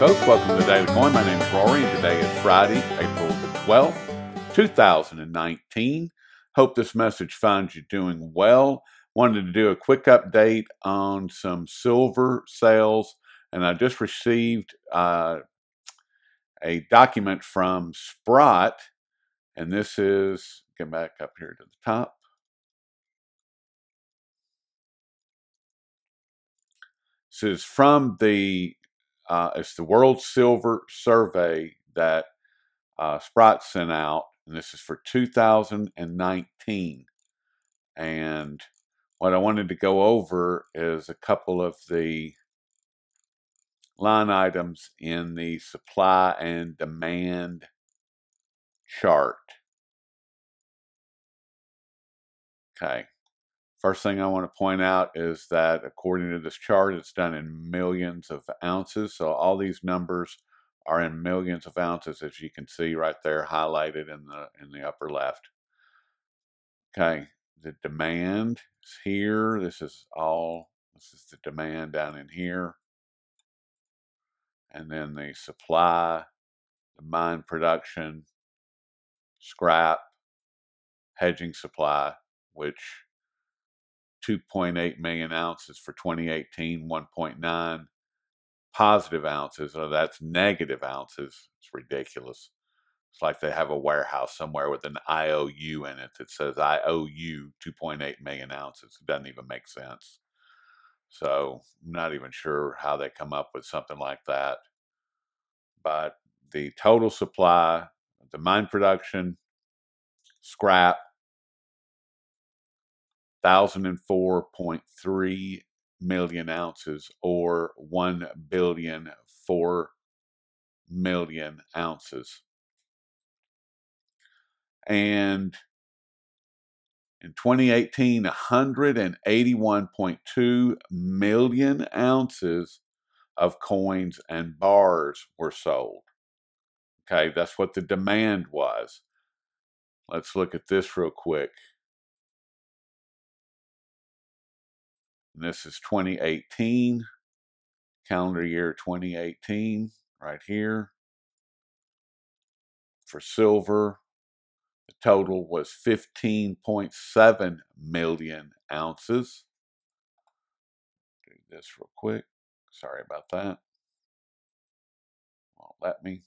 folks. Welcome to the Daily Coin. My name is Rory, and today is Friday, April the 12th, 2019. Hope this message finds you doing well. Wanted to do a quick update on some silver sales, and I just received a document from Sprott, and this is, get back up here to the top. This is from it's the World Silver Survey that Sprott sent out, and this is for 2019. And what I wanted to go over is a couple of the line items in the supply and demand chart. Okay. First thing I want to point out is that according to this chart, it's done in millions of ounces. So all these numbers are in millions of ounces, as you can see right there highlighted in the upper left. Okay, the demand is here. This is the demand down in here. And then the supply, the mine production, scrap, hedging supply, which 2.8 million ounces for 2018, 1.9 positive ounces. So that's negative ounces. It's ridiculous. It's like they have a warehouse somewhere with an IOU in it that says IOU 2.8 million ounces. It doesn't even make sense. So I'm not even sure how they come up with something like that. But the total supply, the mine production, scrap, 1,004.3 million ounces, or 1,004,000,000 ounces. And in 2018, 181.2 million ounces of coins and bars were sold. Okay, that's what the demand was. Let's look at this real quick. And this is 2018, calendar year 2018, right here. For silver, the total was 15.7 million ounces. Do this real quick. Sorry about that. Won't let me.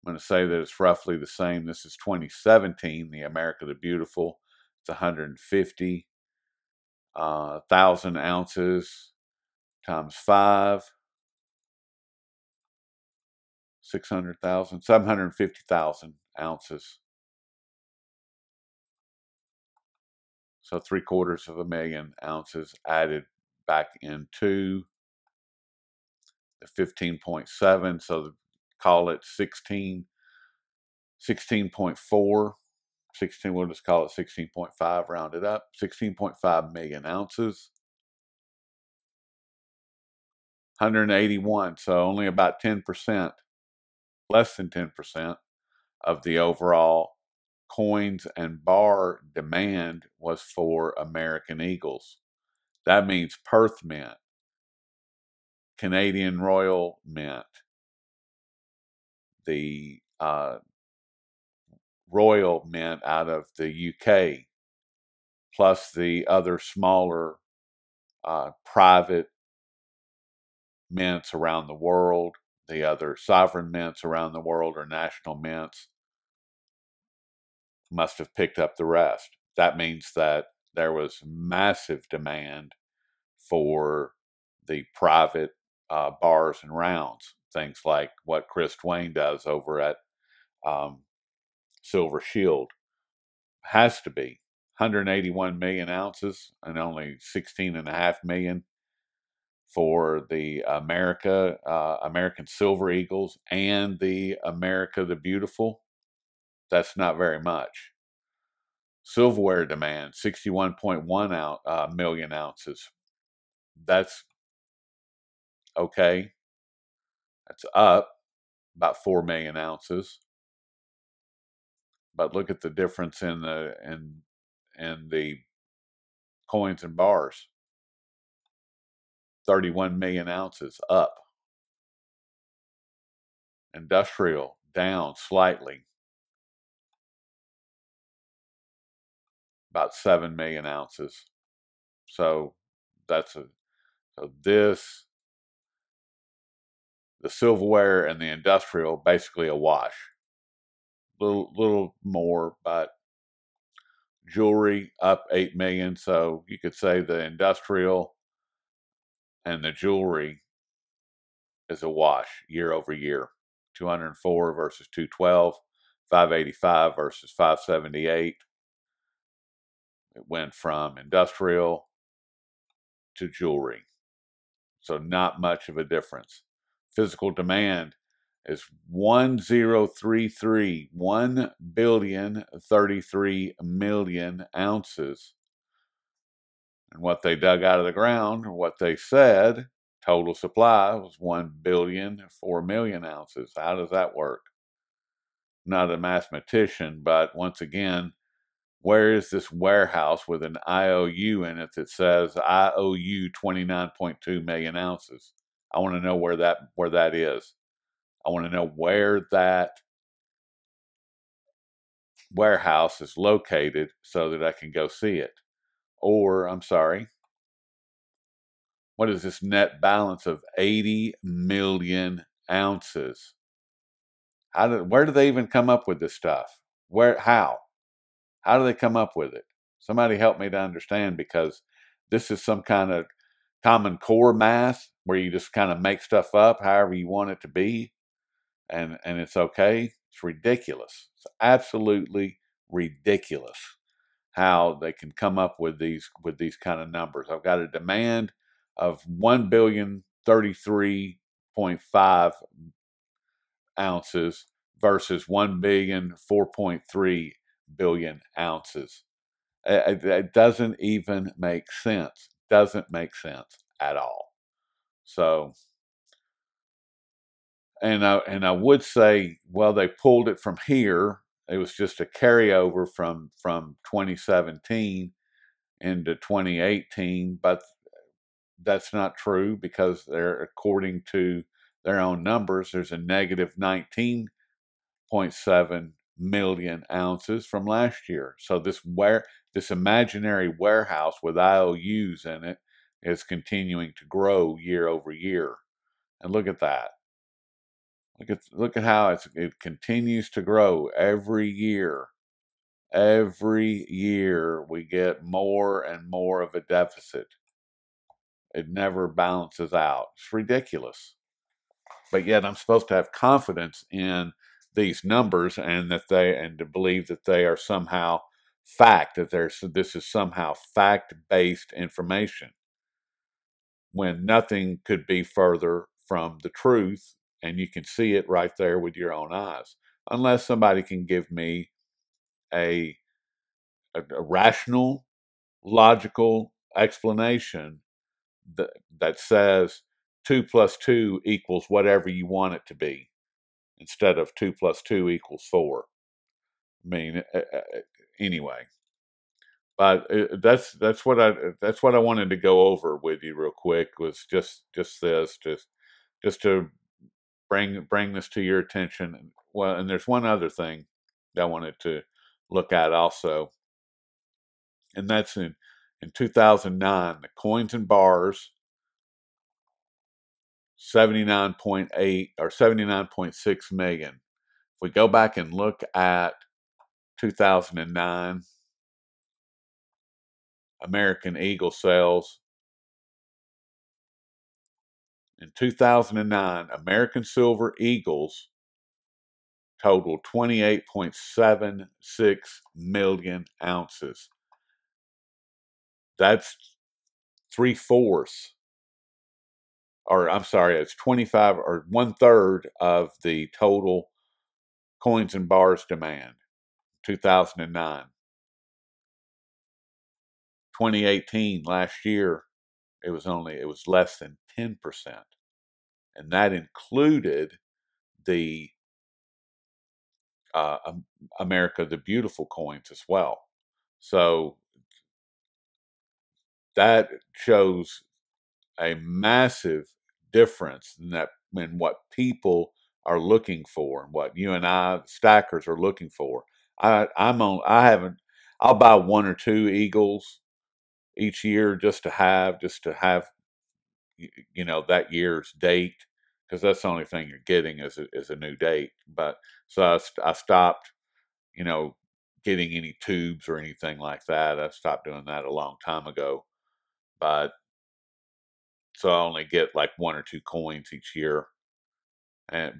I'm going to say that it's roughly the same. This is 2017, the America the Beautiful. It's 150,000 ounces times 5. 600,000, 750,000 ounces. So 750,000 ounces added back into the 15.7. So call it 16.4. 16, we'll just call it 16.5, rounded up. 16.5 million ounces. 181, so only about 10%, less than 10% of the overall coins and bar demand was for American Eagles. That means Perth Mint, Canadian Royal Mint, the Royal Mint out of the UK, plus the other smaller private mints around the world, the other sovereign mints around the world or national mints must have picked up the rest. That means that there was massive demand for the private bars and rounds, things like what Chris Twain does over at Silver Shield. Has to be 181 million ounces and only 16.5 million for the American Silver Eagles and the America the Beautiful. That's not very much. Silverware demand 61.1 million ounces. That's okay. That's up about 4 million ounces. But look at the difference in the coins and bars. 31 million ounces up. Industrial down slightly, about 7 million ounces. So that's a so this the silverware and the industrial basically a wash. Little more, but jewelry up 8 million. So you could say the industrial and the jewelry is a wash year over year. 204 versus 212, 585 versus 578. It went from industrial to jewelry. So not much of a difference. Physical demand is 1033, 1,033,000,000 ounces. And what they dug out of the ground, or what they said, total supply was 1,004,000,000 ounces. How does that work? Not a mathematician, but once again, where is this warehouse with an IOU in it that says IOU 29.2 million ounces? I want to know where that is. I want to know where that warehouse is located so that I can go see it. Or, I'm sorry, what is this net balance of 80 million ounces? Where do they even come up with this stuff? How? How do they come up with it? Somebody help me to understand, because this is some kind of common core math where you just kind of make stuff up however you want it to be, and it's okay. It's ridiculous. It's absolutely ridiculous how they can come up with these kind of numbers. I've got a demand of 1,033,500,000 ounces versus 1,004,300,000,000 ounces. It doesn't even make sense. Doesn't make sense at all. So, and I would say, well, they pulled it from here. It was just a carryover from 2017 into 2018, but that's not true, because they're, according to their own numbers, there's a negative 19.7 million ounces from last year. So this imaginary warehouse with IOUs in it is continuing to grow year over year. And look at that. Look at how it continues to grow every year. Every year we get more and more of a deficit. It never balances out. It's ridiculous. But yet I'm supposed to have confidence in these numbers, and to believe that they are somehow fact, that this is somehow fact-based information, when nothing could be further from the truth, and you can see it right there with your own eyes. Unless somebody can give me a rational, logical explanation that says 2 plus 2 equals whatever you want it to be, instead of 2 plus 2 equals 4. I mean, anyway, but that's what I wanted to go over with you real quick, was just to bring this to your attention. Well, and there's one other thing that I wanted to look at also, and that's in 2009, the coins and bars, 79.8 or 79.6 million. If we go back and look at 2009 American Eagle sales, in 2009 American Silver Eagles totaled 28.76 million ounces. That's 3/4, or I'm sorry, it's 25 or 1/3 of the total coins and bars demand. 2009. 2018, last year, it was less than 10%. And that included the America the Beautiful coins as well. So that shows a massive difference in what people are looking for, and what you and I stackers are looking for. I haven't. I'll buy one or two Eagles each year just to have that year's date, because that's the only thing you're getting is a new date. But so I stopped you know getting any tubes or anything like that. I stopped doing that a long time ago. But so I only get like one or two coins each year.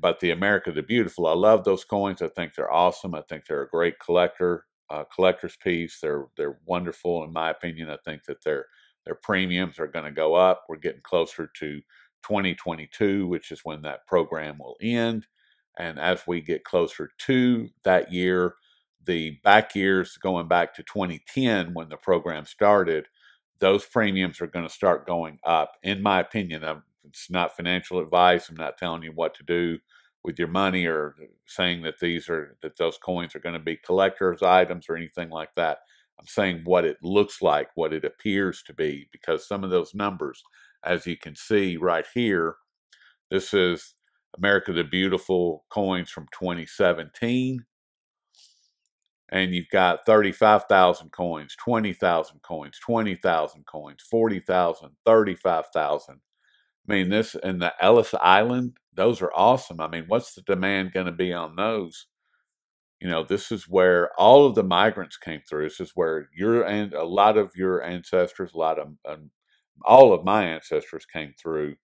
But the America the Beautiful, I love those coins. I think they're awesome. I think they're a great collector's piece. They're wonderful in my opinion. I think that their premiums are going to go up. We're getting closer to 2022, which is when that program will end. And as we get closer to that year, the back years going back to 2010 when the program started, those premiums are going to start going up. In my opinion, it's not financial advice. I'm not telling you what to do with your money or saying that those coins are going to be collector's items or anything like that. I'm saying what it looks like, what it appears to be, because some of those numbers, as you can see right here, this is America the Beautiful coins from 2017. And you've got 35,000 coins, 20,000 coins, 20,000 coins, 40,000, 35,000. I mean, this and the Ellis Island, those are awesome. I mean, what's the demand going to be on those? This is where all of the migrants came through. This is where a lot of your ancestors, all of my ancestors came through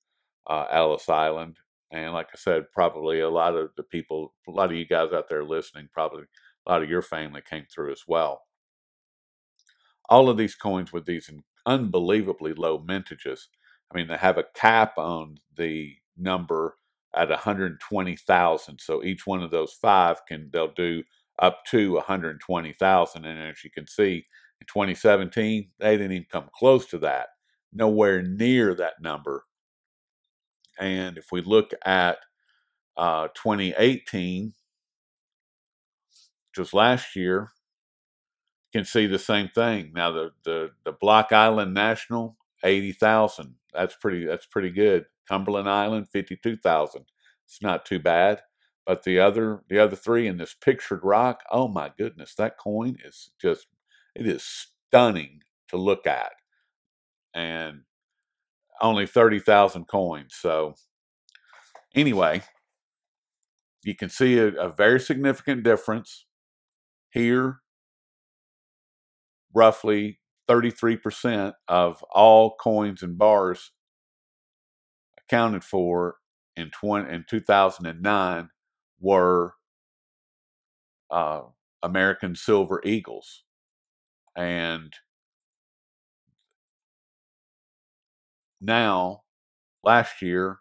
Ellis Island. And like I said, probably a lot of you guys out there listening, probably a lot of your family came through as well. All of these coins with these unbelievably low mintages. I mean, they have a cap on the number at 120,000. So each one of those they'll do up to 120,000. And as you can see, in 2017, they didn't even come close to that, nowhere near that number. And if we look at 2018, which was last year, can see the same thing. Now the Block Island National, 80,000. That's pretty good. Cumberland Island, 52,000. It's not too bad. But the other three in this pictured rock, oh my goodness, that coin is it is stunning to look at. And only 30,000 coins. So anyway, you can see a very significant difference here. Roughly 33% of all coins and bars accounted for in 2009 were American Silver Eagles. And now, last year,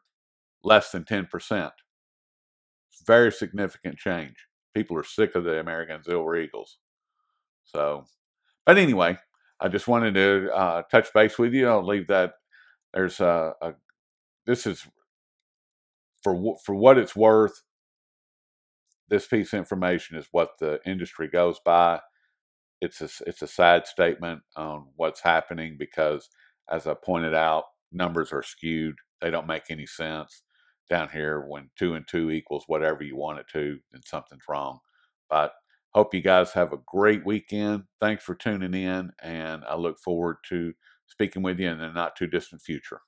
less than 10%. It's a very significant change. People are sick of the American Silver Eagles. So, but anyway, I just wanted to touch base with you. I'll leave that. There's this is for what it's worth. This piece of information is what the industry goes by. It's a sad statement on what's happening because, as I pointed out, numbers are skewed. They don't make any sense down here. When 2 and 2 equals whatever you want it to, then something's wrong. But hope you guys have a great weekend. Thanks for tuning in, and I look forward to speaking with you in the not too distant future.